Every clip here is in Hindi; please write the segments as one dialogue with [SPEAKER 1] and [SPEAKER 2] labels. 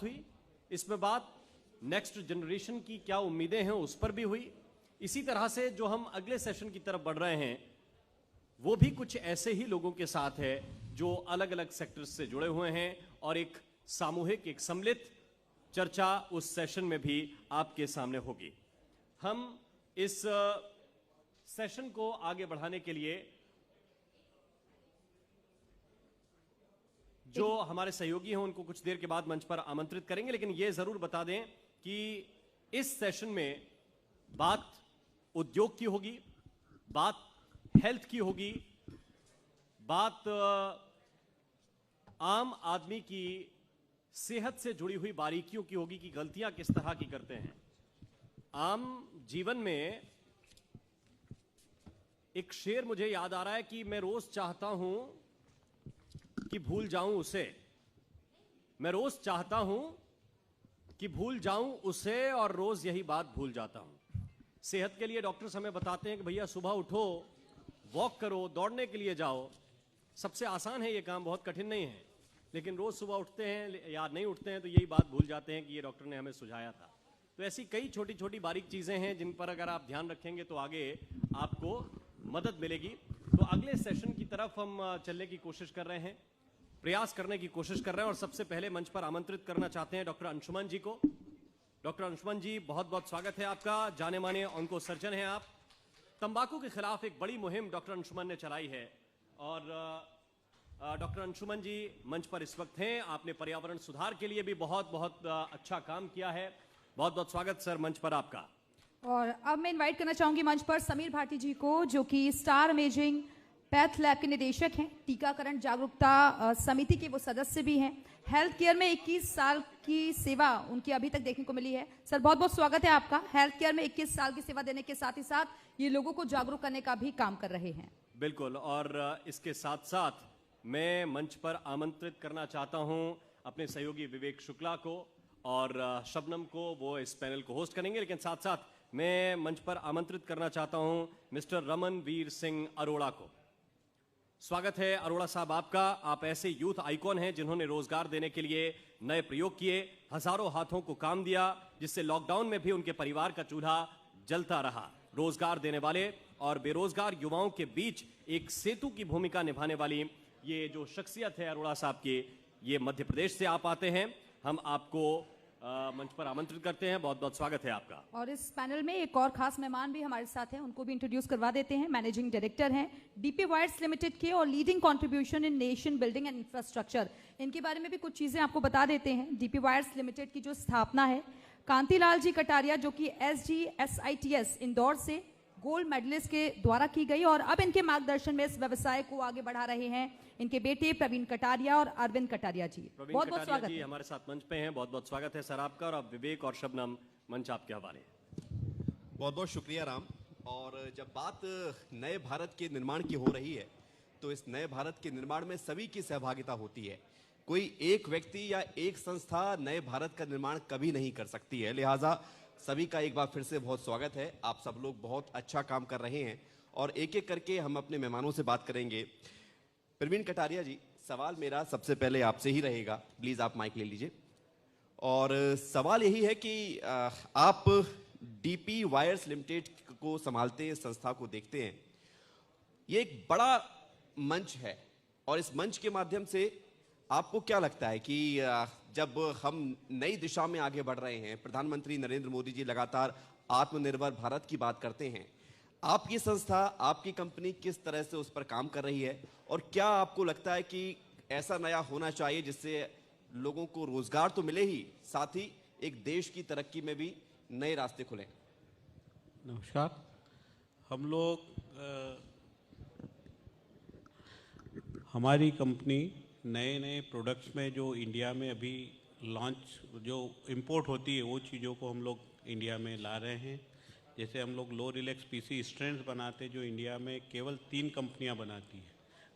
[SPEAKER 1] बात हुई, इसमें बात नेक्स्ट जनरेशन की क्या उम्मीदें हैं उस पर भी हुई। इसी तरह से जो हम अगले सेशन की तरफ बढ़ रहे हैं वो भी कुछ ऐसे ही लोगों के साथ है जो अलग अलग सेक्टर्स से जुड़े हुए हैं, और एक सामूहिक, एक सम्मिलित चर्चा उस सेशन में भी आपके सामने होगी। हम इस सेशन को आगे बढ़ाने के लिए जो हमारे सहयोगी हैं उनको कुछ देर के बाद मंच पर आमंत्रित करेंगे, लेकिन यह जरूर बता दें कि इस सेशन में बात उद्योग की होगी, बात हेल्थ की होगी, बात आम आदमी की सेहत से जुड़ी हुई बारीकियों की होगी कि गलतियां किस तरह की करते हैं। आम जीवन में एक शेर मुझे याद आ रहा है कि मैं रोज चाहता हूं कि भूल जाऊं उसे, मैं रोज चाहता हूं कि भूल जाऊं उसे, और रोज यही बात भूल जाता हूं। सेहत के लिए डॉक्टर्स हमें बताते हैं कि भैया सुबह उठो, वॉक करो, दौड़ने के लिए जाओ। सबसे आसान है ये काम, बहुत कठिन नहीं है, लेकिन रोज सुबह उठते हैं या नहीं उठते हैं तो यही बात भूल जाते हैं कि ये डॉक्टर ने हमें सुझाया था। तो ऐसी कई छोटी छोटी बारीक चीजें हैं जिन पर अगर आप ध्यान रखेंगे तो आगे आपको मदद मिलेगी। तो अगले सेशन की तरफ हम चलने की कोशिश कर रहे हैं, प्रयास करने की कोशिश कर रहे हैं, और सबसे पहले मंच पर आमंत्रित करना चाहते हैं डॉक्टर अंशुमन जी को। डॉक्टर अंशुमन जी, बहुत बहुत स्वागत है आपका। जाने माने ऑन्को सर्जन हैं आप। तंबाकू के खिलाफ एक बड़ी मुहिम डॉक्टर अंशुमन ने चलाई है, और डॉक्टर अंशुमन जी मंच पर इस वक्त हैं। आपने पर्यावरण सुधार के लिए भी बहुत बहुत अच्छा काम किया है। बहुत बहुत स्वागत सर मंच पर आपका।
[SPEAKER 2] और अब मैं इनवाइट करना चाहूंगी मंच पर समीर भारती जी को, जो कि स्टार अमेजिंग पैथ लैब के निदेशक हैं, टीकाकरण जागरूकता समिति के वो सदस्य भी हैं। हेल्थ केयर में 21 साल की सेवा उनकी अभी तक देखने को मिली है। सर बहुत बहुत स्वागत है आपका। हेल्थ केयर में 21 साल की सेवा देने के साथ ही साथ ये लोगों को जागरूक करने का भी काम कर रहे हैं।
[SPEAKER 1] बिल्कुल, और इसके साथ साथ मैं मंच पर आमंत्रित करना चाहता हूं अपने सहयोगी विवेक शुक्ला को और शबनम को, वो इस पैनल को होस्ट करेंगे। लेकिन साथ साथ मैं मंच पर आमंत्रित करना चाहता हूं मिस्टर रमन वीर सिंह अरोड़ा को। स्वागत है अरोड़ा साहब आपका। आप ऐसे यूथ आइकॉन हैं जिन्होंने रोजगार देने के लिए नए प्रयोग किए, हजारों हाथों को काम दिया, जिससे लॉकडाउन में भी उनके परिवार का चूल्हा जलता रहा। रोजगार देने वाले और बेरोजगार युवाओं के बीच एक सेतु की भूमिका निभाने वाली ये जो शख्सियत है अरोड़ा साहब की, ये मध्य प्रदेश से आप आते हैं। हम आपको मंच पर आमंत्रित करते हैं। बहुत बहुत स्वागत है आपका।
[SPEAKER 2] और इस पैनल में एक और खास मेहमान भी हमारे साथ हैं, उनको भी इंट्रोड्यूस करवा देते हैं। मैनेजिंग डायरेक्टर हैं डीपी वायर्स लिमिटेड के और leading contribution in nation building and infrastructure. इनके बारे में भी कुछ चीजें आपको बता देते हैं। डीपी वायर्स लिमिटेड की जो स्थापना है कांतिलाल जी कटारिया, जो कि SGSITS इंदौर से गोल्ड मेडलिस्ट के द्वारा की गई, और अब इनके मार्गदर्शन में इस व्यवसाय को आगे बढ़ा रहे हैं इनके बेटे प्रवीण कटारिया और अरविंद कटारिया जी। बहुत बहुत स्वागत है।
[SPEAKER 1] हमारे साथ मंच पे हैं। बहुत बहुत स्वागत है सर आपका। और अब विवेक और शबनम, मंच आपके हवाले।
[SPEAKER 3] बहुत बहुत शुक्रिया राम। और जब बात नए भारत के निर्माण की हो रही है तो इस नए भारत के निर्माण में सभी की सहभागिता होती है। कोई एक व्यक्ति या एक संस्था नए भारत का निर्माण कभी नहीं कर सकती है। लिहाजा सभी का एक बार फिर से बहुत स्वागत है। आप सब लोग बहुत अच्छा काम कर रहे हैं, और एक एक करके हम अपने मेहमानों से बात करेंगे। प्रवीण कटारिया जी, सवाल मेरा सबसे पहले आपसे ही रहेगा। प्लीज आप माइक ले लीजिए। और सवाल यही है कि आप डीपी वायर्स लिमिटेड को संभालते हैं, संस्था को देखते हैं। ये एक बड़ा मंच है, और इस मंच के माध्यम से आपको क्या लगता है कि जब हम नई दिशा में आगे बढ़ रहे हैं, प्रधानमंत्री नरेंद्र मोदी जी लगातार आत्मनिर्भर भारत की बात करते हैं, आपकी संस्था, आपकी कंपनी किस तरह से उस पर काम कर रही है, और क्या आपको लगता है कि ऐसा नया होना चाहिए जिससे लोगों को रोजगार तो मिले ही, साथ ही एक देश की तरक्की में भी नए रास्ते खुले?
[SPEAKER 4] नमस्कार। हम लोग हमारी कंपनी नए नए प्रोडक्ट्स में जो इंडिया में अभी लॉन्च, जो इंपोर्ट होती है, वो चीज़ों को हम लोग इंडिया में ला रहे हैं। जैसे हम लोग लो रिलैक्स पीसी स्ट्रेंड्स बनाते, जो इंडिया में केवल 3 कंपनियां बनाती हैं।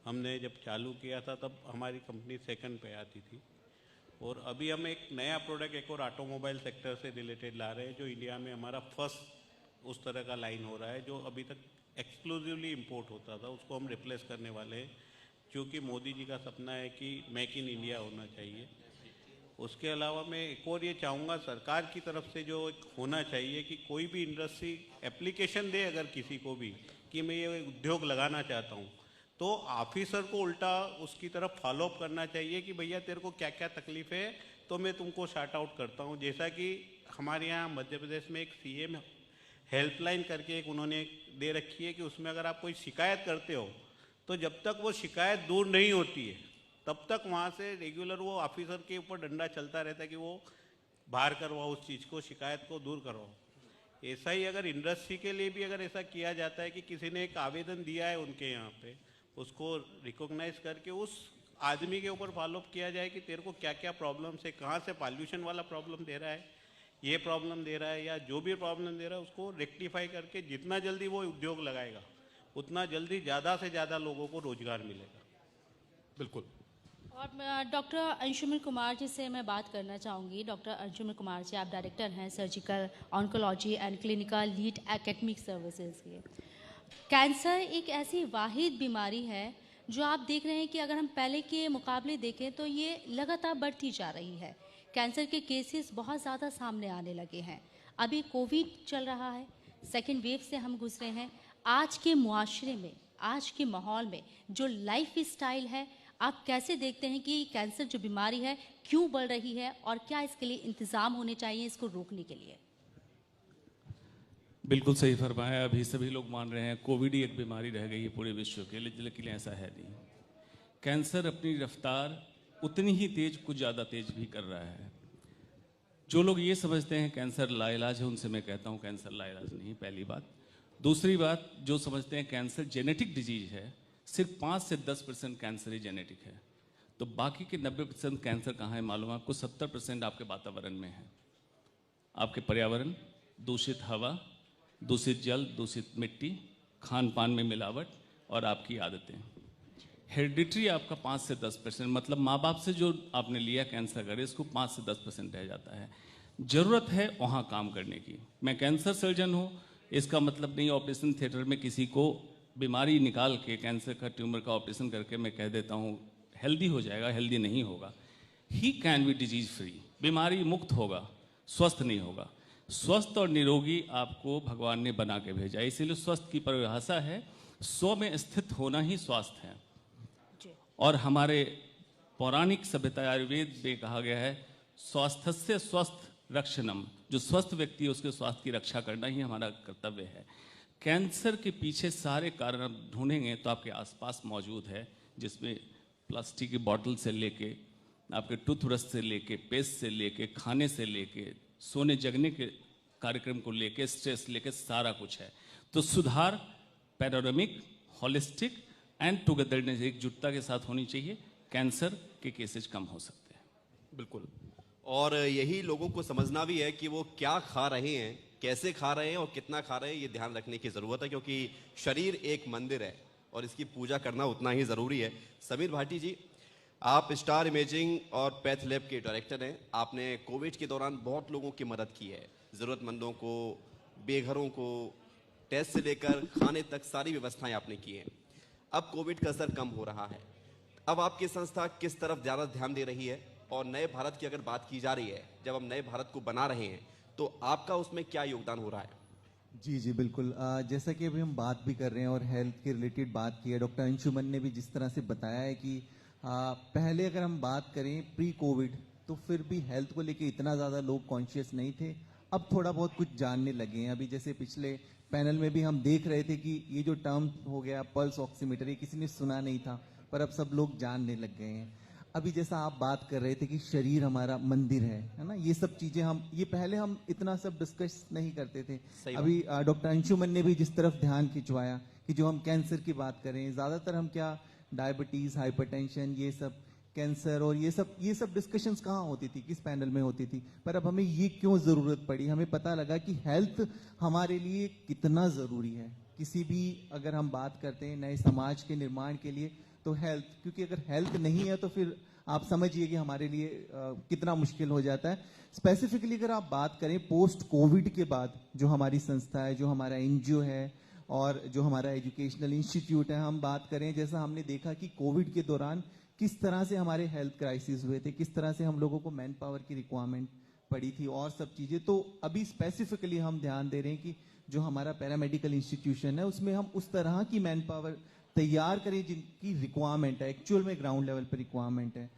[SPEAKER 4] हमने जब चालू किया था तब हमारी कंपनी सेकंड पे आती थी, और अभी हम एक नया प्रोडक्ट एक और ऑटोमोबाइल सेक्टर से रिलेटेड ला रहे हैं, जो इंडिया में हमारा फर्स्ट उस तरह का लाइन हो रहा है, जो अभी तक एक्सक्लूसिवली इंपोर्ट होता था, उसको हम रिप्लेस करने वाले हैं, क्योंकि मोदी जी का सपना है कि मेक इन इंडिया होना चाहिए। उसके अलावा मैं एक और ये चाहूँगा सरकार की तरफ से जो एक होना चाहिए कि कोई भी इंडस्ट्री एप्लीकेशन दे अगर किसी को भी कि मैं ये उद्योग लगाना चाहता हूँ, तो ऑफिसर को उल्टा उसकी तरफ फॉलोअप करना चाहिए कि भैया तेरे को क्या क्या तकलीफ है तो मैं तुमको शार्ट आउट करता हूँ। जैसा कि हमारे यहाँ मध्य प्रदेश में एक CM हेल्पलाइन करके एक उन्होंने दे रखी है कि उसमें अगर आप कोई शिकायत करते हो तो जब तक वो शिकायत दूर नहीं होती है तब तक वहाँ से रेगुलर वो ऑफिसर के ऊपर डंडा चलता रहता है कि वो बाहर करवाओ उस चीज़ को, शिकायत को दूर करवाओ। ऐसा ही अगर इंडस्ट्री के लिए भी अगर ऐसा किया जाता है कि किसी ने एक आवेदन दिया है उनके यहाँ पे, उसको रिकॉग्नाइज करके उस आदमी के ऊपर फॉलोअप किया जाए कि तेरे को क्या क्या प्रॉब्लम्स है, कहाँ से पॉल्यूशन वाला प्रॉब्लम दे रहा है, ये प्रॉब्लम दे रहा है, या जो भी प्रॉब्लम दे रहा है उसको रेक्टिफाई करके जितना जल्दी वो उद्योग लगाएगा उतना जल्दी ज़्यादा से ज़्यादा लोगों को रोजगार मिलेगा।
[SPEAKER 3] बिल्कुल।
[SPEAKER 5] और डॉक्टर अंशुमन कुमार जी से मैं बात करना चाहूँगी। डॉक्टर अंशुमन कुमार जी, आप डायरेक्टर हैं surgical oncology and clinical lead academic services के। कैंसर एक ऐसी वाहिद बीमारी है जो आप देख रहे हैं कि अगर हम पहले के मुकाबले देखें तो ये लगातार बढ़ती जा रही है। कैंसर के केसेस बहुत ज़्यादा सामने आने लगे हैं। अभी कोविड चल रहा है, सेकेंड वेव से हम गुजरे हैं। आज के मुआशरे में, आज के माहौल में जो लाइफ स्टाइल है, आप कैसे देखते हैं कि कैंसर जो बीमारी है क्यों बढ़ रही है और क्या इसके लिए इंतज़ाम होने चाहिए इसको रोकने के लिए?
[SPEAKER 6] बिल्कुल सही फरमाया। अभी सभी लोग मान रहे हैं कोविड ही एक बीमारी रह गई है पूरे विश्व के लिए, लेकिन ऐसा है नहीं। कैंसर अपनी रफ्तार उतनी ही तेज, कुछ ज़्यादा तेज भी कर रहा है। जो लोग ये समझते हैं कैंसर लाइलाज है, उनसे मैं कहता हूँ कैंसर लाइलाज नहीं, पहली बात। दूसरी बात, जो समझते हैं कैंसर जेनेटिक डिजीज है, सिर्फ 5 से 10% कैंसर ही जेनेटिक है, तो बाकी के 90% कैंसर कहाँ है मालूम है आपको? 70% आपके वातावरण में है। आपके पर्यावरण, दूषित हवा, दूषित जल, दूषित मिट्टी, खान पान में मिलावट और आपकी आदतें। हेरिडिटरी आपका 5 से 10%, मतलब माँ बाप से जो आपने लिया कैंसर अगर इसको 5 से 10% रह जाता है। ज़रूरत है वहाँ काम करने की। मैं कैंसर सर्जन हूँ, इसका मतलब नहीं ऑपरेशन थिएटर में किसी को बीमारी निकाल के कैंसर का ट्यूमर का ऑपरेशन करके मैं कह देता हूँ हेल्दी हो जाएगा, हेल्दी नहीं होगा। He can be disease free, बीमारी मुक्त होगा, स्वस्थ नहीं होगा। स्वस्थ और निरोगी आपको भगवान ने बना के भेजा, इसीलिए स्वस्थ की परिभाषा है स्व में स्थित होना ही स्वास्थ्य है। और हमारे पौराणिक सभ्यता आयुर्वेद में कहा गया है स्वास्थ्य स्वस्थ रक्षणम, जो स्वस्थ व्यक्ति है उसके स्वास्थ्य की रक्षा करना ही हमारा कर्तव्य है। कैंसर के पीछे सारे कारण आप ढूंढेंगे तो आपके आसपास मौजूद है, जिसमें प्लास्टिक की बोतल से लेके आपके टूथब्रश से लेके पेस्ट से लेके खाने से लेके सोने जगने के कार्यक्रम को लेके स्ट्रेस लेके सारा कुछ है। तो सुधार पैनोरामिक, होलिस्टिक एंड टुगेदरनेस, एकजुटता के साथ होनी चाहिए। कैंसर के केसेज कम हो सकते हैं।
[SPEAKER 3] बिल्कुल। और यही लोगों को समझना भी है कि वो क्या खा रहे हैं, कैसे खा रहे हैं और कितना खा रहे हैं, ये ध्यान रखने की ज़रूरत है, क्योंकि शरीर एक मंदिर है और इसकी पूजा करना उतना ही ज़रूरी है। समीर भाटी जी, आप स्टार इमेजिंग और पैथ लैब के डायरेक्टर हैं। आपने कोविड के दौरान बहुत लोगों की मदद की है, ज़रूरतमंदों को, बेघरों को, टेस्ट से लेकर खाने तक सारी व्यवस्थाएं आपने की हैं। अब कोविड का असर कम हो रहा है, अब आपकी संस्था किस तरफ ज़्यादा ध्यान दे रही है? और नए भारत की अगर बात की जा रही है, जब हम नए भारत को बना रहे हैं, तो आपका उसमें क्या योगदान हो रहा है?
[SPEAKER 7] जी बिल्कुल। जैसा कि अभी हम बात भी कर रहे हैं और हेल्थ के रिलेटेड बात की है, डॉक्टर अंशुमन ने भी जिस तरह से बताया है कि पहले अगर हम बात करें प्री कोविड, तो फिर भी हेल्थ को लेके इतना ज़्यादा लोग कॉन्शियस नहीं थे। अब थोड़ा बहुत कुछ जानने लगे हैं। अभी जैसे पिछले पैनल में भी हम देख रहे थे कि ये जो टर्म हो गया पल्स ऑक्सीमीटर, ये किसी ने सुना नहीं था, पर अब सब लोग जानने लग गए हैं। अभी जैसा आप बात कर रहे थे कि शरीर हमारा मंदिर है ना, ये सब चीजें ये पहले हम इतना सब डिस्कस नहीं करते थे। अभी डॉक्टर अंशुमन ने भी जिस तरफ ध्यान खिंचवाया कि जो हम कैंसर की बात करें, ज्यादातर हम क्या डायबिटीज, हाइपरटेंशन, ये सब कैंसर और ये सब डिस्कशंस कहाँ होती थी, किस पैनल में होती थी। पर अब हमें ये क्यों जरूरत पड़ी, हमें पता लगा कि हेल्थ हमारे लिए कितना जरूरी है। किसी भी अगर हम बात करते हैं नए समाज के निर्माण के लिए, तो हेल्थ, क्योंकि अगर हेल्थ नहीं है तो फिर आप समझिए कि हमारे लिए कितना मुश्किल हो जाता है। स्पेसिफिकली अगर आप बात करें पोस्ट कोविड के बाद, जो हमारी संस्था है, जो हमारा एनजीओ है और जो हमारा एजुकेशनल इंस्टीट्यूट है, हम बात करें, जैसा हमने देखा कि कोविड के दौरान किस तरह से हमारे हेल्थ क्राइसिस हुए थे, किस तरह से हम लोगों को मैन पावर की रिक्वायरमेंट पड़ी थी और सब चीज़ें। तो अभी स्पेसिफिकली हम ध्यान दे रहे हैं कि जो हमारा पैरामेडिकल इंस्टीट्यूशन है उसमें हम उस तरह की मैन पावर तैयार करें जिनकी रिक्वायरमेंट है, एक्चुअल में ग्राउंड लेवल पर रिक्वायरमेंट है।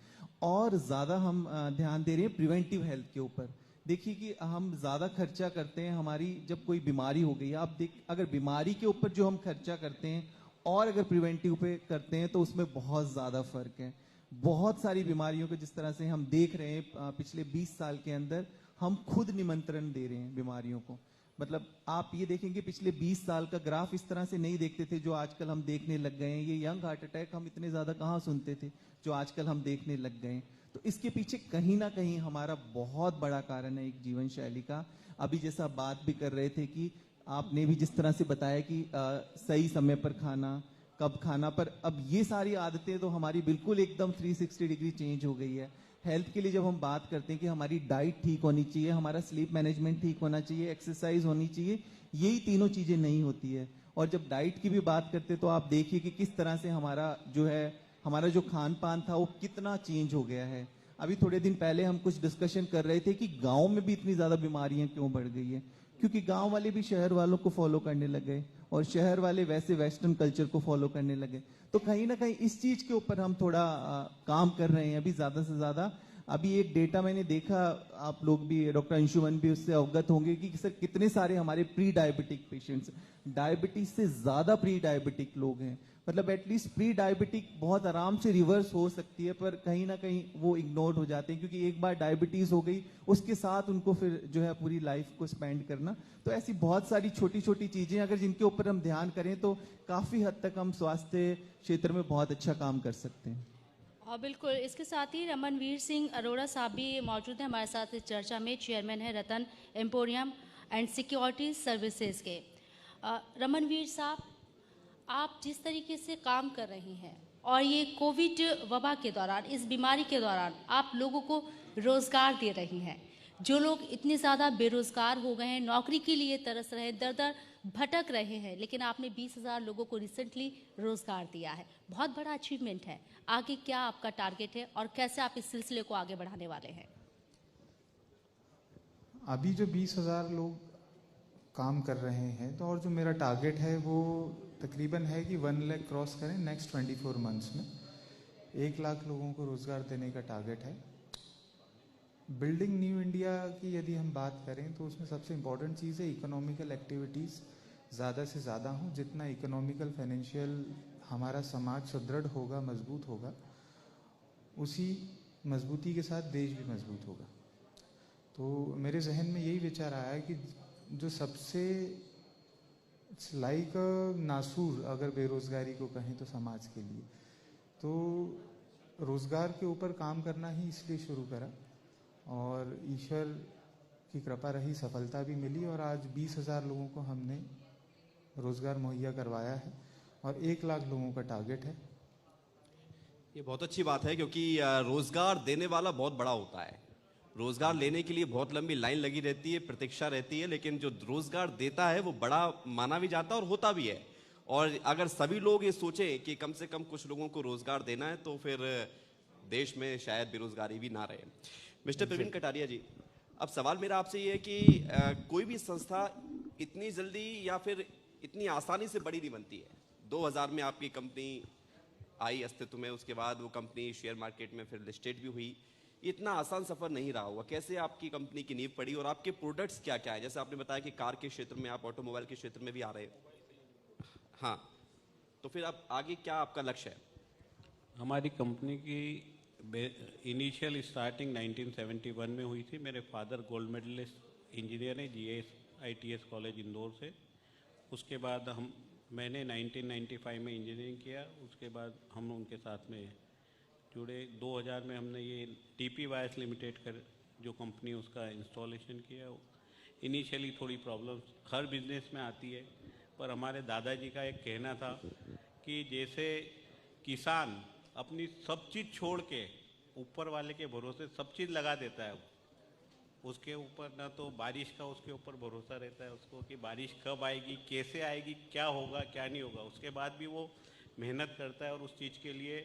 [SPEAKER 7] और ज़्यादा हम ध्यान दे रहे हैं प्रिवेंटिव हेल्थ के ऊपर। देखिए कि हम ज़्यादा खर्चा करते हैं, हमारी जब कोई बीमारी हो गई, आप देख अगर बीमारी के ऊपर जो हम खर्चा करते हैं और अगर प्रिवेंटिव पे करते हैं तो उसमें बहुत ज़्यादा फर्क है। बहुत सारी बीमारियों को जिस तरह से हम देख रहे हैं पिछले 20 साल के अंदर हम खुद निमंत्रण दे रहे हैं बीमारियों को। मतलब आप ये देखेंगे पिछले 20 साल का ग्राफ इस तरह से नहीं देखते थे जो आजकल हम देखने लग गए हैं। ये यंग हार्ट अटैक हम इतने ज़्यादा कहाँ सुनते थे जो आजकल हम देखने लग गए हैं। तो इसके पीछे कहीं ना कहीं हमारा बहुत बड़ा कारण है एक जीवन शैली का। अभी जैसा बात भी कर रहे थे कि आपने भी जिस तरह से बताया कि सही समय पर खाना, कब खाना, पर अब ये सारी आदतें तो हमारी बिल्कुल एकदम 360 डिग्री चेंज हो गई है। हेल्थ के लिए जब हम बात करते हैं कि हमारी डाइट ठीक होनी चाहिए, हमारा स्लीप मैनेजमेंट ठीक होना चाहिए, एक्सरसाइज होनी चाहिए, यही तीनों चीज़ें नहीं होती है। और जब डाइट की भी बात करते हैं तो आप देखिए कि किस तरह से हमारा जो खान पान था वो कितना चेंज हो गया है। अभी थोड़े दिन पहले हम कुछ डिस्कशन कर रहे थे कि गांव में भी इतनी ज़्यादा बीमारियां क्यों बढ़ गई है, क्योंकि गांव वाले भी शहर वालों को फॉलो करने लगे और शहर वाले वैसे वेस्टर्न कल्चर को फॉलो करने लगे। तो कहीं ना कहीं इस चीज़ के ऊपर हम थोड़ा काम कर रहे हैं अभी ज़्यादा से ज़्यादा। अभी एक डेटा मैंने देखा, आप लोग भी, डॉक्टर अंशुमन भी उससे अवगत होंगे कि सर कितने सारे हमारे प्री डायबिटिक पेशेंट्स, डायबिटीज से ज़्यादा प्री डायबिटिक लोग हैं। मतलब एटलीस्ट प्री डायबिटिक बहुत आराम से रिवर्स हो सकती है, पर कहीं ना कहीं वो इग्नोर हो जाते हैं क्योंकि एक बार डायबिटीज़ हो गई उसके साथ उनको फिर जो है पूरी लाइफ को स्पेंड करना। तो ऐसी बहुत सारी छोटी छोटी चीज़ें अगर जिनके ऊपर हम ध्यान करें तो काफ़ी हद तक हम स्वास्थ्य क्षेत्र में बहुत अच्छा काम कर सकते हैं।
[SPEAKER 5] और बिल्कुल इसके साथ ही रमनवीर सिंह अरोड़ा साहब भी मौजूद हैं हमारे साथ इस चर्चा में। चेयरमैन है रतन एम्पोरियम एंड सिक्योरिटी सर्विसेज के। रमनवीर साहब, आप जिस तरीके से काम कर रही हैं और ये कोविड वबा के दौरान, इस बीमारी के दौरान आप लोगों को रोज़गार दे रही हैं। जो लोग इतने ज़्यादा बेरोज़गार हो गए हैं, नौकरी के लिए तरस रहे हैं, दर दर भटक रहे हैं, लेकिन आपने 20,000 लोगों को रिसेंटली रोज़गार दिया है। बहुत बड़ा अचीवमेंट है। आगे क्या आपका टारगेट है और कैसे आप इस सिलसिले को आगे बढ़ाने वाले हैं?
[SPEAKER 8] अभी जो 20,000 लोग काम कर रहे हैं, तो और जो मेरा टारगेट है वो तकरीबन है कि 1 लाख क्रॉस करें नेक्स्ट 24 मंथ्स में। 1 लाख लोगों को रोज़गार देने का टारगेट है। बिल्डिंग न्यू इंडिया की यदि हम बात करें तो उसमें सबसे इम्पॉर्टेंट चीज़ है इकोनॉमिकल एक्टिविटीज़ ज़्यादा से ज़्यादा हों। जितना इकोनॉमिकल फाइनेंशियल हमारा समाज सुदृढ़ होगा, मजबूत होगा, उसी मजबूती के साथ देश भी मजबूत होगा। तो मेरे जहन में यही विचार आया है कि जो सबसे लाइक नासूर अगर बेरोज़गारी को कहें तो समाज के लिए, तो रोज़गार के ऊपर काम करना ही इसलिए शुरू करा और ईश्वर की कृपा रही, सफलता भी मिली और आज 20,000 लोगों को हमने रोज़गार मुहैया करवाया है और 1 लाख लोगों का टारगेट है।
[SPEAKER 3] ये बहुत अच्छी बात है क्योंकि रोज़गार देने वाला बहुत बड़ा होता है। रोज़गार लेने के लिए बहुत लंबी लाइन लगी रहती है, प्रतीक्षा रहती है, लेकिन जो रोज़गार देता है वो बड़ा माना भी जाता है और होता भी है। और अगर सभी लोग ये सोचें कि कम से कम कुछ लोगों को रोज़गार देना है तो फिर देश में शायद बेरोज़गारी भी ना रहे। मिस्टर प्रवीण कटारिया जी, अब सवाल मेरा आपसे ये है कि कोई भी संस्था इतनी जल्दी या फिर इतनी आसानी से बड़ी नहीं बनती है। 2000 में आपकी कंपनी आई अस्तित्व में, उसके बाद वो कंपनी शेयर मार्केट में फिर लिस्टेड भी हुई। इतना आसान सफ़र नहीं रहा होगा। कैसे आपकी कंपनी की नींव पड़ी और आपके प्रोडक्ट्स क्या क्या है? जैसे आपने बताया कि कार के क्षेत्र में आप ऑटोमोबाइल के क्षेत्र में भी आ रहे हैं। हाँ, तो फिर अब आगे क्या आपका लक्ष्य है?
[SPEAKER 4] हमारी कंपनी की इनिशियल स्टार्टिंग 1971 में हुई थी। मेरे फादर गोल्ड मेडलिस्ट इंजीनियर हैं GS ITS कॉलेज इंदौर से। उसके बाद मैंने 1995 में इंजीनियरिंग किया। उसके बाद हम उनके साथ में जुड़े। 2000 में हमने ये TP वायर्स लिमिटेड कर जो कंपनी उसका इंस्टॉलेशन किया। इनिशियली थोड़ी प्रॉब्लम्स हर बिजनेस में आती है, पर हमारे दादाजी का एक कहना था कि जैसे किसान अपनी सब चीज़ छोड़ के ऊपर वाले के भरोसे सब चीज़ लगा देता है, उसके ऊपर ना तो बारिश का उसके ऊपर भरोसा रहता है उसको कि बारिश कब आएगी, कैसे आएगी, क्या होगा क्या नहीं होगा, उसके बाद भी वो मेहनत करता है और उस चीज़ के लिए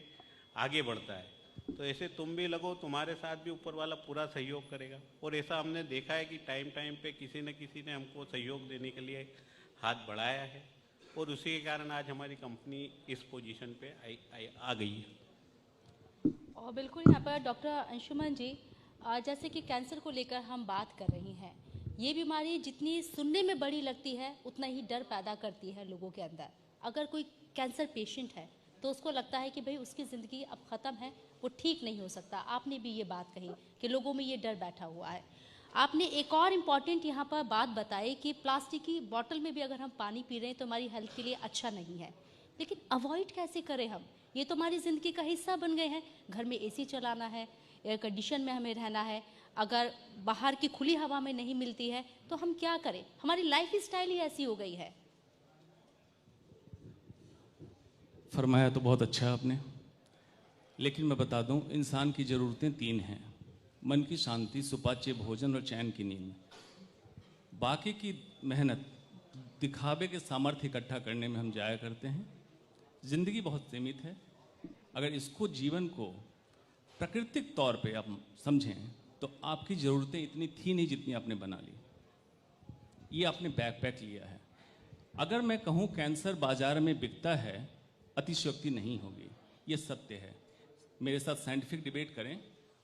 [SPEAKER 4] आगे बढ़ता है। तो ऐसे तुम भी लगो, तुम्हारे साथ भी ऊपर वाला पूरा सहयोग करेगा। और ऐसा हमने देखा है कि टाइम टाइम पे किसी न किसी ने हमको सहयोग देने के लिए हाथ बढ़ाया है, और उसी के कारण आज हमारी कंपनी इस पोजीशन पे आ गई है।
[SPEAKER 5] और बिल्कुल यहाँ पर डॉक्टर अंशुमन जी, जैसे कि कैंसर को लेकर हम बात कर रही हैं, ये बीमारी जितनी सुनने में बड़ी लगती है उतना ही डर पैदा करती है लोगों के अंदर। अगर कोई कैंसर पेशेंट है तो उसको लगता है कि भाई उसकी ज़िंदगी अब ख़त्म है, वो ठीक नहीं हो सकता। आपने भी ये बात कही कि लोगों में ये डर बैठा हुआ है। आपने एक और इम्पॉर्टेंट यहाँ पर बात बताई कि प्लास्टिक की बॉटल में भी अगर हम पानी पी रहे हैं तो हमारी हेल्थ के लिए अच्छा नहीं है, लेकिन अवॉइड कैसे करें हम? ये तो हमारी ज़िंदगी का हिस्सा बन गए हैं। घर में एसी चलाना है, एयर कंडीशन में हमें रहना है, अगर बाहर की खुली हवा में नहीं मिलती है तो हम क्या करें? हमारी लाइफ स्टाइल ही ऐसी हो गई है।
[SPEAKER 6] फरमाया तो बहुत अच्छा आपने, लेकिन मैं बता दूं, इंसान की ज़रूरतें 3 हैं: मन की शांति, सुपाच्य भोजन और चैन की नींद। बाकी की मेहनत दिखावे के सामर्थ्य इकट्ठा करने में हम जाया करते हैं। ज़िंदगी बहुत सीमित है। अगर इसको, जीवन को प्राकृतिक तौर पे आप समझें तो आपकी ज़रूरतें इतनी थी नहीं जितनी आपने बना ली। ये आपने बैकपैक लिया है। अगर मैं कहूँ कैंसर बाजार में बिकता है, अतिशयोक्ति नहीं होगी, ये सत्य है। मेरे साथ साइंटिफिक डिबेट करें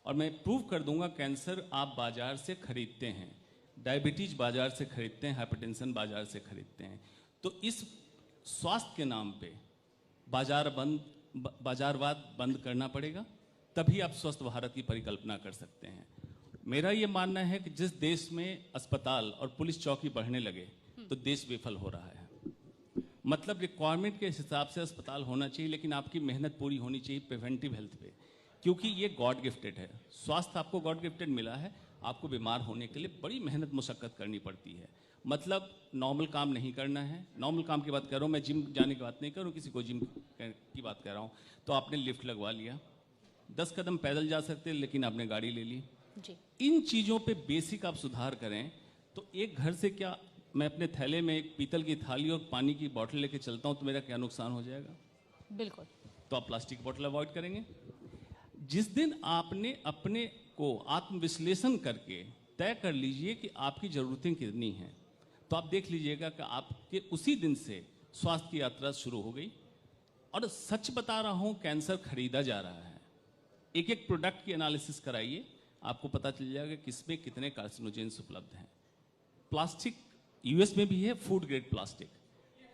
[SPEAKER 6] और मैं प्रूव कर दूंगा कैंसर आप बाजार से खरीदते हैं, डायबिटीज बाजार से खरीदते हैं, हाइपरटेंशन बाजार से खरीदते हैं। तो इस स्वास्थ्य के नाम पे बाजारवाद बंद करना पड़ेगा, तभी आप स्वस्थ भारत की परिकल्पना कर सकते हैं। मेरा ये मानना है कि जिस देश में अस्पताल और पुलिस चौकी बढ़ने लगे तो देश विफल हो रहा है। मतलब रिक्वायरमेंट के हिसाब से अस्पताल होना चाहिए, लेकिन आपकी मेहनत पूरी होनी चाहिए प्रिवेंटिव हेल्थ पे, क्योंकि ये गॉड गिफ्टेड है। स्वास्थ्य आपको गॉड गिफ्टेड मिला है। आपको बीमार होने के लिए बड़ी मेहनत मुशक्कत करनी पड़ती है। मतलब नॉर्मल काम नहीं करना है। नॉर्मल काम की बात कर रहा हूँ मैं, जिम जाने की बात नहीं कर रहा हूँ, किसी को जिम की बात कर रहा हूँ। तो आपने लिफ्ट लगवा लिया, 10 कदम पैदल जा सकते लेकिन आपने गाड़ी ले ली
[SPEAKER 5] जी।
[SPEAKER 6] इन चीज़ों पे बेसिक आप सुधार करें तो एक घर से क्या, मैं अपने थैले में एक पीतल की थाली और पानी की बोतल लेके चलता हूँ तो मेरा क्या नुकसान हो जाएगा?
[SPEAKER 5] बिल्कुल।
[SPEAKER 6] तो आप प्लास्टिक बोतल अवॉइड करेंगे। जिस दिन आपने अपने को आत्मविश्लेषण करके तय कर लीजिए कि आपकी ज़रूरतें कितनी हैं, तो आप देख लीजिएगा कि आपके उसी दिन से स्वास्थ्य की यात्रा शुरू हो गई। और सच बता रहा हूँ, कैंसर खरीदा जा रहा है। एक एक प्रोडक्ट की एनालिसिस कराइए, आपको पता चल जाएगा किसमें कितने कार्सिनोजेंस उपलब्ध हैं। प्लास्टिक यूएस में भी है, फूड ग्रेड प्लास्टिक,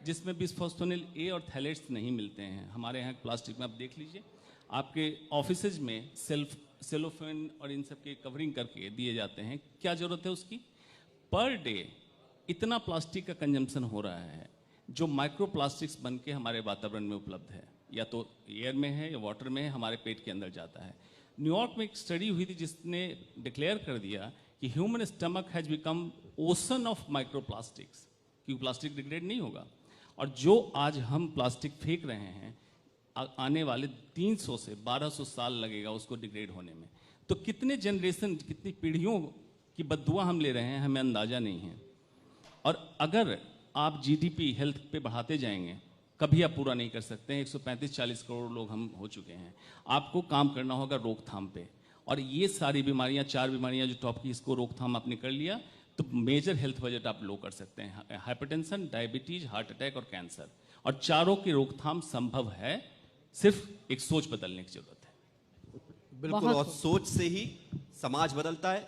[SPEAKER 6] जिसमें बिस्फोस्फोनिल ए और थैलेट्स नहीं मिलते हैं। हमारे यहाँ प्लास्टिक में आप देख लीजिए, आपके ऑफिसेज में सेलोफेन और इन सब के कवरिंग करके दिए जाते हैं। क्या ज़रूरत है उसकी? पर डे इतना प्लास्टिक का कंजम्पशन हो रहा है जो माइक्रो प्लास्टिक्स बन के हमारे वातावरण में उपलब्ध है, या तो एयर में है या वाटर में है, हमारे पेट के अंदर जाता है। न्यूयॉर्क में एक स्टडी हुई थी जिसने डिक्लेयर कर दिया कि human stomach has become ocean of micro plastics, क्योंकि प्लास्टिक डिग्रेड नहीं होगा। और जो आज हम प्लास्टिक फेंक रहे हैं, आने वाले 300 से 1200 साल लगेगा उसको डिग्रेड होने में। तो कितने जनरेशन, कितनी पीढ़ियों की बद्दुआ हम ले रहे हैं, हमें अंदाजा नहीं है। और अगर आप जीडीपी हेल्थ पे बढ़ाते जाएंगे, कभी आप पूरा नहीं कर सकते हैं। 135-40 करोड़ लोग हम हो चुके हैं। आपको काम करना होगा रोकथाम पे, और ये सारी बीमारियां, 4 बीमारियां जो टॉप की, इसको रोकथाम आपने कर लिया तो मेजर हेल्थ बजट आप लो कर सकते हैं। हाइपरटेंशन, डायबिटीज, हार्ट अटैक और कैंसर, और चारों की रोकथाम संभव है। सिर्फ एक सोच बदलने की जरूरत है।
[SPEAKER 3] बिल्कुल, और सोच से ही समाज बदलता है,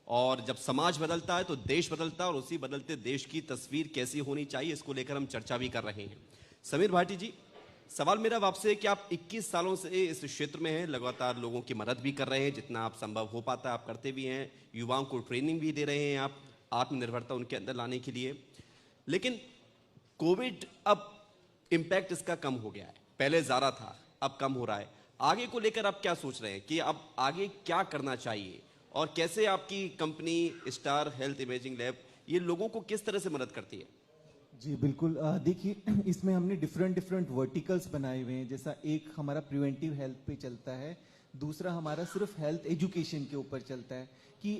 [SPEAKER 3] और जब समाज बदलता है तो देश बदलता है, और उसी बदलते देश की तस्वीर कैसी होनी चाहिए इसको लेकर हम चर्चा भी कर रहे हैं। समीर भाटी जी, सवाल मेरा आपसे है कि आप 21 सालों से इस क्षेत्र में हैं, लगातार लोगों की मदद भी कर रहे हैं, जितना आप संभव हो पाता है आप करते भी हैं, युवाओं को ट्रेनिंग भी दे रहे हैं आप आत्मनिर्भरता उनके अंदर लाने के लिए। लेकिन कोविड, अब इम्पैक्ट इसका कम हो गया है, पहले ज़्यादा था, अब कम हो रहा है। आगे को लेकर आप क्या सोच रहे हैं कि अब आगे क्या करना चाहिए, और कैसे आपकी company star health imaging lab ये लोगों को किस तरह से मदद करती है?
[SPEAKER 7] जी बिल्कुल, देखिए इसमें हमने डिफरेंट वर्टिकल्स बनाए हुए हैं। जैसा एक हमारा प्रिवेंटिव हेल्थ पे चलता है, दूसरा हमारा सिर्फ हेल्थ एजुकेशन के ऊपर चलता है कि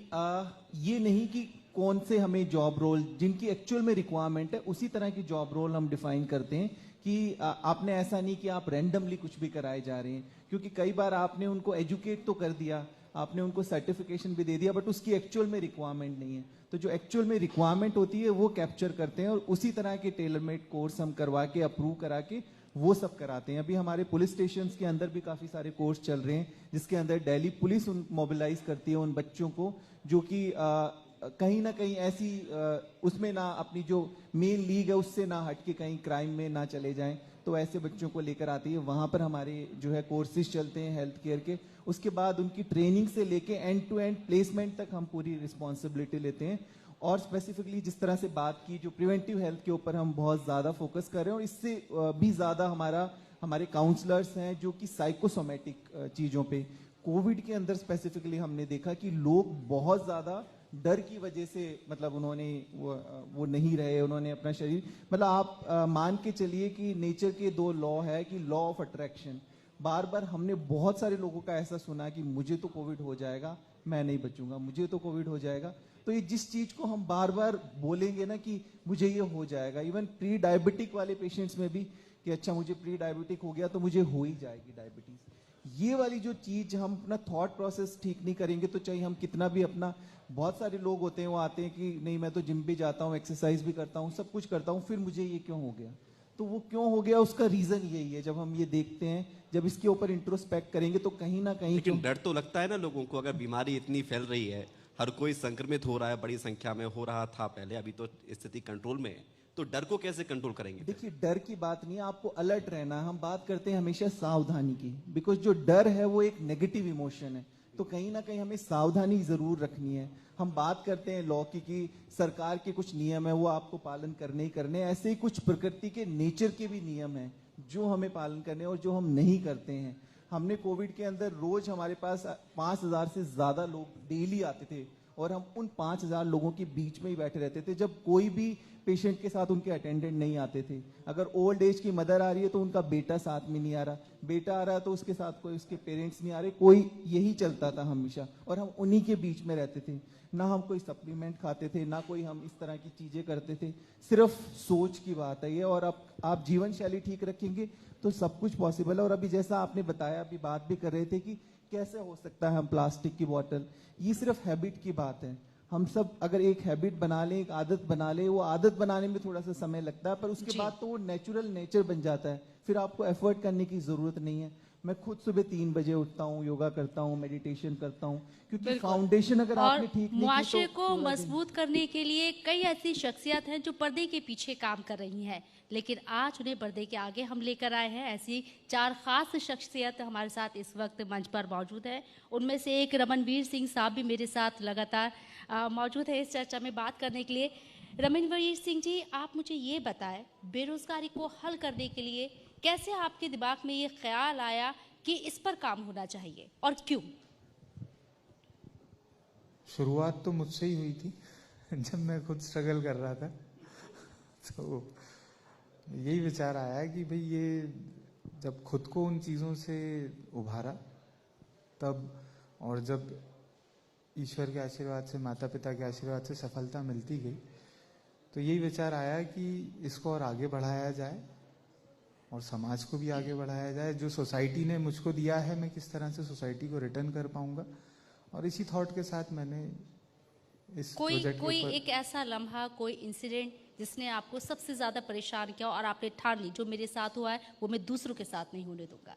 [SPEAKER 7] ये नहीं कि कौन से हमें जॉब रोल जिनकी एक्चुअल में रिक्वायरमेंट है उसी तरह की जॉब रोल हम डिफाइन करते हैं कि आपने ऐसा नहीं कि आप रैंडमली कुछ भी कराए जा रहे हैं, क्योंकि कई बार आपने उनको एजुकेट तो कर दिया, आपने उनको सर्टिफिकेशन भी दे दिया, बट उसकी एक्चुअल में रिक्वायरमेंट नहीं है। तो जो एक्चुअल में रिक्वायरमेंट होती है वो कैप्चर करते हैं और उसी तरह के टेलर मेड कोर्स हम करवा के अप्रूव करा के वो सब कराते हैं। अभी हमारे पुलिस स्टेशन के अंदर भी काफ़ी सारे कोर्स चल रहे हैं जिसके अंदर दिल्ली पुलिस मोबिलाइज करती है उन बच्चों को जो कि कहीं ना कहीं ऐसी उसमें ना अपनी जो मेन लीग है उससे ना हट के कहीं क्राइम में ना चले जाएं, तो ऐसे बच्चों को लेकर आती है। वहाँ पर हमारे जो है कोर्सेज चलते हैं हेल्थ केयर के, उसके बाद उनकी ट्रेनिंग से लेके एंड टू एंड प्लेसमेंट तक हम पूरी रिस्पॉन्सिबिलिटी लेते हैं। और स्पेसिफिकली जिस तरह से बात की, जो प्रिवेंटिव हेल्थ के ऊपर हम बहुत ज़्यादा फोकस कर रहे हैं और इससे भी ज़्यादा हमारे काउंसलर्स हैं जो कि साइकोसोमेटिक चीज़ों पे, कोविड के अंदर स्पेसिफिकली हमने देखा कि लोग बहुत ज़्यादा डर की वजह से मतलब उन्होंने वो नहीं रहे, उन्होंने अपना शरीर मतलब आप मान के चलिए कि नेचर के दो लॉ है कि लॉ ऑफ अट्रैक्शन। बार बार हमने बहुत सारे लोगों का ऐसा सुना कि मुझे तो कोविड हो जाएगा, मैं नहीं बचूंगा, मुझे तो कोविड हो जाएगा। तो ये जिस चीज को हम बार बार बोलेंगे ना कि मुझे ये हो जाएगा, इवन प्री डायबिटिक वाले पेशेंट्स में भी कि अच्छा मुझे प्री डायबिटिक हो गया तो मुझे हो ही जाएगी डायबिटीज, ये वाली जो चीज हम अपना थॉट प्रोसेस ठीक नहीं करेंगे तो चाहे हम कितना भी अपना, बहुत सारे लोग होते हैं वो आते हैं कि नहीं मैं तो जिम भी जाता हूँ, एक्सरसाइज भी करता हूँ, सब कुछ करता हूँ, फिर मुझे ये क्यों हो गया। तो वो क्यों हो गया उसका रीजन यही है। जब हम ये देखते हैं, जब इसके ऊपर इंट्रोस्पेक्ट करेंगे तो कहीं ना कहीं
[SPEAKER 3] लेकिन डर तो लगता है ना लोगों को, अगर बीमारी इतनी फैल रही है, हर कोई संक्रमित हो रहा है, बड़ी संख्या में हो रहा था पहले, अभी तो स्थिति कंट्रोल में है, तो डर को कैसे कंट्रोल करेंगे?
[SPEAKER 7] देखिए डर की बात नहीं है, आपको अलर्ट रहना है। हम बात करते हैं हमेशा सावधानी की, बिकॉज जो डर है वो एक नेगेटिव इमोशन है, तो कहीं ना कहीं हमें सावधानी जरूर रखनी है। हम बात करते हैं लॉ की कि सरकार के कुछ नियम है वो आपको पालन करने ही करने, ऐसे ही कुछ प्रकृति के नेचर के भी नियम हैं जो हमें पालन करने और जो हम नहीं करते हैं। हमने कोविड के अंदर रोज हमारे पास 5000 से ज्यादा लोग डेली आते थे और हम उन 5000 लोगों के बीच में ही बैठे रहते थे जब कोई भी पेशेंट के साथ उनके अटेंडेंट नहीं आते थे। अगर ओल्ड एज की मदर आ रही है तो उनका बेटा साथ में नहीं आ रहा, बेटा आ रहा है तो उसके साथ कोई उसके पेरेंट्स नहीं आ रहे, कोई यही चलता था हमेशा और हम उन्हीं के बीच में रहते थे। ना हम कोई सप्लीमेंट खाते थे, ना कोई हम इस तरह की चीजें करते थे, सिर्फ सोच की बात है ये। और अब आप जीवन शैली ठीक रखेंगे तो सब कुछ पॉसिबल है। और अभी जैसा आपने बताया, अभी बात भी कर रहे थे कि कैसे हो सकता है हम प्लास्टिक की बोतल, ये सिर्फ हैबिट की बात है। हम सब अगर एक हैबिट बना लें, एक आदत बना लें, वो आदत बनाने में थोड़ा सा समय लगता है पर उसके बाद तो वो नेचुरल नेचर बन जाता है, फिर आपको एफर्ट करने की जरूरत नहीं है। मैं खुद सुबह 3 बजे उठता हूँ, योगा करता हूँ, मेडिटेशन करता हूँ, क्योंकि फाउंडेशन अगर आपने ठीक नहीं
[SPEAKER 5] मुआशरे
[SPEAKER 7] की तो
[SPEAKER 5] को मजबूत करने के लिए कई ऐसी शख्सियत हैं जो पर्दे के पीछे काम कर रही हैं, लेकिन आज उन्हें पर्दे के आगे हम लेकर आए हैं। ऐसी 4 खास शख्सियत हमारे साथ इस वक्त मंच पर मौजूद है। उनमें से एक रमनवीर सिंह साहब भी मेरे साथ लगातार मौजूद है इस चर्चा में बात करने के लिए। रमनवीर सिंह जी, आप मुझे ये बताएं, बेरोजगारी को हल करने के लिए कैसे आपके दिमाग में ये ख्याल आया कि इस पर काम होना चाहिए और क्यों?
[SPEAKER 8] शुरुआत तो मुझसे ही हुई थी जब मैं खुद स्ट्रगल कर रहा था तो यही विचार आया कि भाई ये जब खुद को उन चीज़ों से उभारा तब, और जब ईश्वर के आशीर्वाद से, माता पिता के आशीर्वाद से सफलता मिलती गई, तो यही विचार आया कि इसको और आगे बढ़ाया जाए और समाज को भी आगे बढ़ाया जाए। जो सोसाइटी ने मुझको दिया है, मैं किस तरह से सोसाइटी को रिटर्न कर पाऊंगा, और इसी थॉट के साथ मैंने इस प्रोजेक्ट
[SPEAKER 5] कोई एक ऐसा लम्हा, कोई इंसिडेंट जिसने आपको सबसे ज्यादा परेशान किया और आपने ठान ली जो मेरे साथ हुआ है वो मैं दूसरों के साथ नहीं होने दूंगा?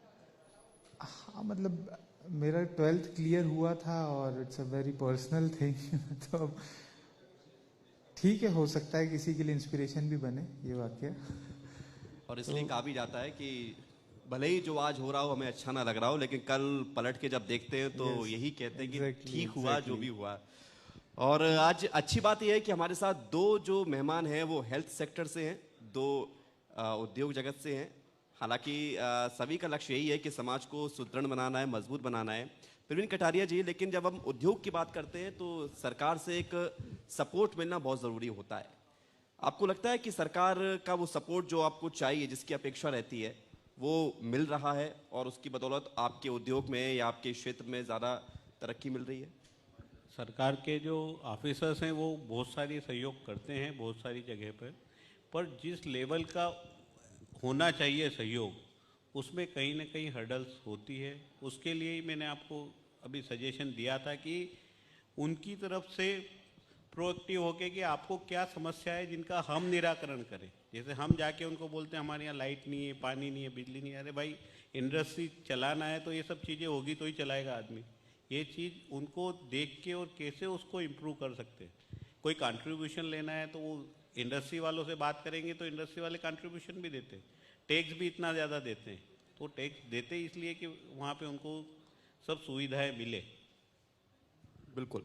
[SPEAKER 8] हाँ, मतलब मेरा 12th क्लियर हुआ था और it's a very personal thing तो ठीक है, हो सकता है किसी के लिए इंस्पिरेशन भी बने ये वाक्य।
[SPEAKER 3] और इसलिए कहा भी जाता है कि भले ही जो आज हो रहा हो हमें अच्छा ना लग रहा हो, लेकिन कल पलट के जब देखते हैं तो यही कहते हैं कि ठीक हुआ जो भी हुआ। और आज अच्छी बात यह है कि हमारे साथ 2 जो मेहमान हैं वो हेल्थ सेक्टर से हैं, 2 उद्योग जगत से हैं। हालांकि सभी का लक्ष्य यही है कि समाज को सुदृढ़ बनाना है, मजबूत बनाना है। प्रवीण कटारिया जी, लेकिन जब हम उद्योग की बात करते हैं तो सरकार से एक सपोर्ट मिलना बहुत ज़रूरी होता है। आपको लगता है कि सरकार का वो सपोर्ट जो आपको चाहिए, जिसकी अपेक्षा रहती है, वो मिल रहा है और उसकी बदौलत आपके उद्योग में या आपके क्षेत्र में ज़्यादा तरक्की मिल रही है?
[SPEAKER 4] सरकार के जो ऑफिसर्स हैं वो बहुत सारी सहयोग करते हैं बहुत सारी जगह पर जिस लेवल का होना चाहिए सहयोग उसमें कहीं ना कहीं हर्डल्स होती है। उसके लिए ही मैंने आपको अभी सजेशन दिया था कि उनकी तरफ से प्रोएक्टिव होके कि आपको क्या समस्या है जिनका हम निराकरण करें। जैसे हम जाके उनको बोलते हैं हमारे यहाँ लाइट नहीं है, पानी नहीं है, बिजली नहीं है। अरे भाई इंडस्ट्री चलाना है तो ये सब चीज़ें होगी तो ही चलाएगा आदमी। ये चीज़ उनको देख के और कैसे उसको इम्प्रूव कर सकते हैं। कोई कंट्रीब्यूशन लेना है तो वो इंडस्ट्री वालों से बात करेंगे तो इंडस्ट्री वाले कंट्रीब्यूशन भी देते हैं, टैक्स भी इतना ज़्यादा देते हैं। तो टैक्स देते इसलिए कि वहाँ पे उनको सब सुविधाएं मिले।
[SPEAKER 3] बिल्कुल।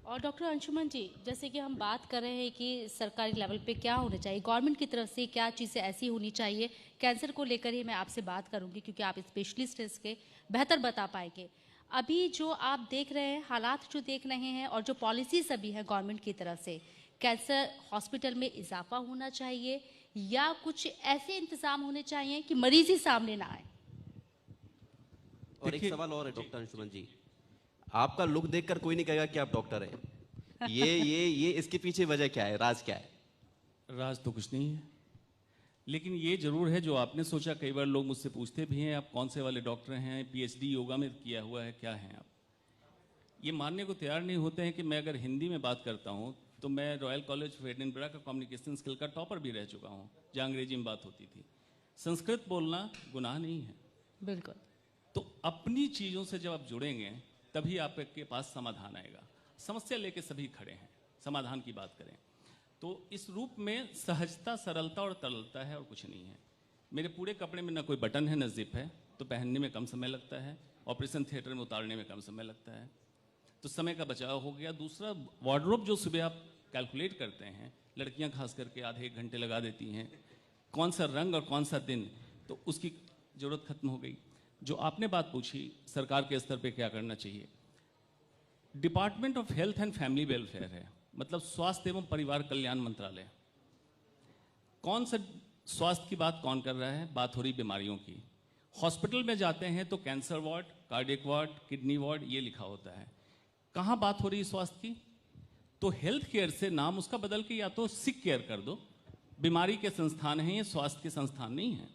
[SPEAKER 5] और डॉक्टर अंशुमन जी, जैसे कि हम बात कर रहे हैं कि सरकारी लेवल पे क्या होना चाहिए, गवर्नमेंट की तरफ से क्या चीज़ें ऐसी होनी चाहिए, कैंसर को लेकर ही मैं आपसे बात करूंगी क्योंकि आप स्पेशलिस्ट हैं, इसके बेहतर बता पाएंगे। अभी जो आप देख रहे हैं, हालात जो देख रहे हैं और जो पॉलिसीज अभी है गवर्नमेंट की तरफ से, कैंसर हॉस्पिटल में इजाफा होना चाहिए या कुछ ऐसे इंतजाम होने चाहिए कि मरीज ही सामने ना आए?
[SPEAKER 3] और एक सवाल और है डॉक्टर अंशुमन जी, आपका लुक देखकर कोई नहीं कहेगा कि आप डॉक्टर हैं। ये इसके पीछे वजह क्या है, राज क्या है?
[SPEAKER 6] राज तो कुछ नहीं है, लेकिन ये जरूर है जो आपने सोचा। कई बार लोग मुझसे पूछते भी हैं आप कौन से वाले डॉक्टर हैं, पीएचडी योगा में किया हुआ है, क्या हैं आप? ये मानने को तैयार नहीं होते हैं कि मैं अगर हिंदी में बात करता हूँ तो मैं रॉयल कॉलेज ऑफ एडिनबरा का कम्युनिकेशन स्किल का टॉपर भी रह चुका हूँ, जहाँ अंग्रेजी में बात होती थी। संस्कृत बोलना गुनाह नहीं है।
[SPEAKER 5] बिल्कुल।
[SPEAKER 6] तो अपनी चीज़ों से जब आप जुड़ेंगे तभी आपके पास समाधान आएगा। समस्या लेके सभी खड़े हैं, समाधान की बात करें तो इस रूप में सहजता, सरलता और तरलता है और कुछ नहीं है। मेरे पूरे कपड़े में ना कोई बटन है ना जिप है, तो पहनने में कम समय लगता है, ऑपरेशन थिएटर में उतारने में कम समय लगता है, तो समय का बचाव हो गया। दूसरा, वार्डरोब जो सुबह आप कैलकुलेट करते हैं, लड़कियां खास करके आधे 1 घंटे लगा देती हैं, कौन सा रंग और कौन सा दिन, तो उसकी ज़रूरत खत्म हो गई। जो आपने बात पूछी सरकार के स्तर पे क्या करना चाहिए, department of health and family welfare है, मतलब स्वास्थ्य एवं परिवार कल्याण मंत्रालय। कौन सा स्वास्थ्य की बात कौन कर रहा है? बात हो रही बीमारियों की। हॉस्पिटल में जाते हैं तो cancer ward, cardiac ward, kidney ward ये लिखा होता है। कहाँ बात हो रही है स्वास्थ्य की? तो हेल्थ केयर से नाम उसका बदल के या तो सिक केयर कर दो। बीमारी के संस्थान हैं ये, स्वास्थ्य के संस्थान नहीं है।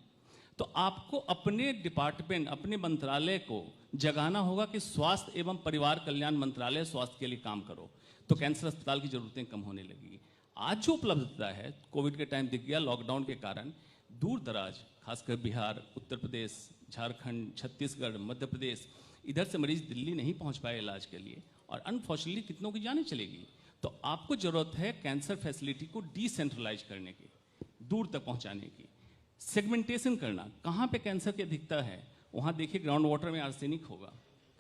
[SPEAKER 6] तो आपको अपने डिपार्टमेंट, अपने मंत्रालय को जगाना होगा कि स्वास्थ्य एवं परिवार कल्याण मंत्रालय स्वास्थ्य के लिए काम करो, तो कैंसर अस्पताल की जरूरतें कम होने लगेगी। आज जो उपलब्धता है, कोविड के टाइम दिख गया, लॉकडाउन के कारण दूर दराज, खासकर बिहार, उत्तर प्रदेश, झारखंड, छत्तीसगढ़, मध्य प्रदेश, इधर से मरीज दिल्ली नहीं पहुंच पाए इलाज के लिए और अनफॉर्चुनेटली कितनों की जाने चलेगी। तो आपको जरूरत है कैंसर फैसिलिटी को डिसेंट्रलाइज करने की, दूर तक पहुंचाने की, सेगमेंटेशन करना। कहाँ पे कैंसर की अधिकता है वहाँ देखिए ग्राउंड वाटर में आर्सेनिक होगा,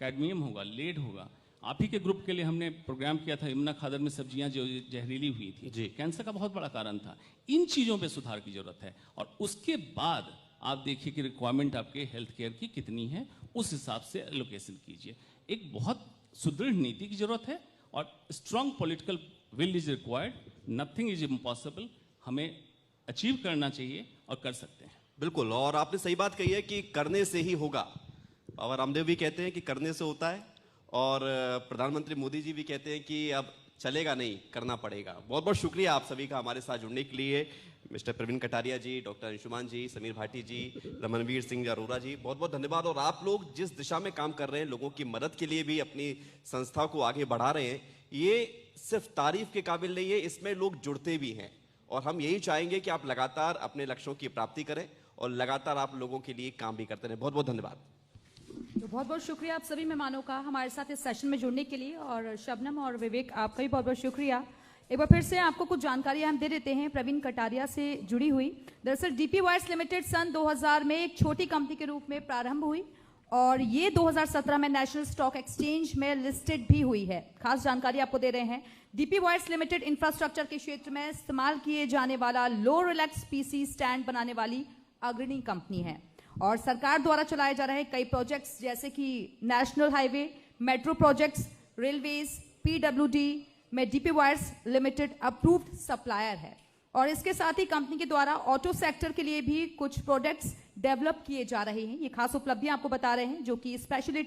[SPEAKER 6] कैडमियम होगा, लेड होगा। आप ही के ग्रुप के लिए हमने प्रोग्राम किया था, यमुना खादर में सब्जियां जो जहरीली हुई थी जी, कैंसर का बहुत बड़ा कारण था। इन चीज़ों पे सुधार की जरूरत है और उसके बाद आप देखिए कि रिक्वायरमेंट आपके हेल्थ केयर की कितनी है, उस हिसाब से एलोकेशन कीजिए। एक बहुत सुदृढ़ नीति की जरूरत है और strong political will is required. Nothing is impossible. हमें अचीव करना चाहिए और कर सकते हैं।
[SPEAKER 3] बिल्कुल, और आपने सही बात कही है कि करने से ही होगा, और रामदेव भी कहते हैं कि करने से होता है, और प्रधानमंत्री मोदी जी भी कहते हैं कि अब चलेगा नहीं, करना पड़ेगा। बहुत बहुत शुक्रिया आप सभी का हमारे साथ जुड़ने के लिए। मिस्टर प्रवीण कटारिया जी, डॉक्टर अंशुमान जी, समीर भाटी जी, रमनवीर सिंह अरोरा जी, बहुत बहुत धन्यवाद। और आप लोग जिस दिशा में काम कर रहे हैं, लोगों की मदद के लिए भी अपनी संस्था को आगे बढ़ा रहे हैं, ये सिर्फ तारीफ के काबिल नहीं है, इसमें लोग जुड़ते भी हैं। और हम यही चाहेंगे कि आप लगातार अपने लक्ष्यों की प्राप्ति करें और लगातार आप लोगों के लिए काम भी करते रहें। बहुत बहुत धन्यवाद।
[SPEAKER 2] तो बहुत बहुत शुक्रिया आप सभी मेहमानों का हमारे साथ इस सेशन में जुड़ने के लिए, और शबनम और विवेक आपका भी बहुत बहुत शुक्रिया। एक बार फिर से आपको कुछ जानकारी हम दे देते हैं प्रवीण कटारिया से जुड़ी हुई। दरअसल डीपी वायर्स लिमिटेड सन 2000 में एक छोटी कंपनी के रूप में प्रारंभ हुई और ये 2017 में नेशनल स्टॉक एक्सचेंज में लिस्टेड भी हुई है। खास जानकारी आपको दे रहे हैं, डीपी वायर्स लिमिटेड इंफ्रास्ट्रक्चर के क्षेत्र में इस्तेमाल किए जाने वाला लो रिलैक्स पीसी स्टैंड बनाने वाली अग्रणी कंपनी है और सरकार द्वारा चलाए जा रहे कई प्रोजेक्ट्स जैसे कि national highway, metro projects, railways, PWD में DP wires limited approved supplier है। और इसके साथ ही कंपनी के द्वारा ऑटो सेक्टर के लिए भी कुछ प्रोडक्ट्स डेवलप किए जा रहे हैं। ये खास उपलब्धियां आपको बता रहे हैं जो कि स्पेशलिटी